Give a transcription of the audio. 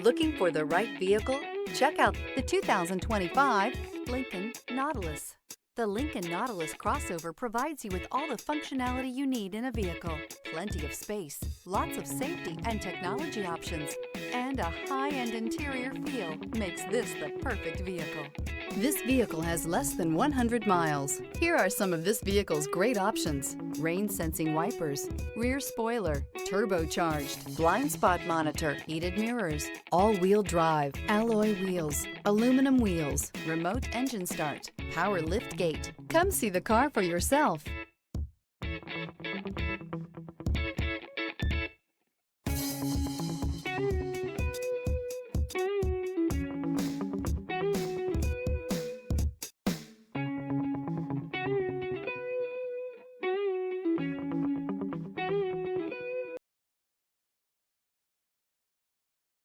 Looking for the right vehicle? Check out the 2025 Lincoln Nautilus. The Lincoln Nautilus crossover provides you with all the functionality you need in a vehicle. Plenty of space, lots of safety and technology options, and a high-end interior feel makes this the perfect vehicle. This vehicle has less than 100 miles. Here are some of this vehicle's great options: rain-sensing wipers, rear spoiler, turbocharged, blind spot monitor, heated mirrors, all-wheel drive, alloy wheels, aluminum wheels, remote engine start, power lift gate. Come see the car for yourself.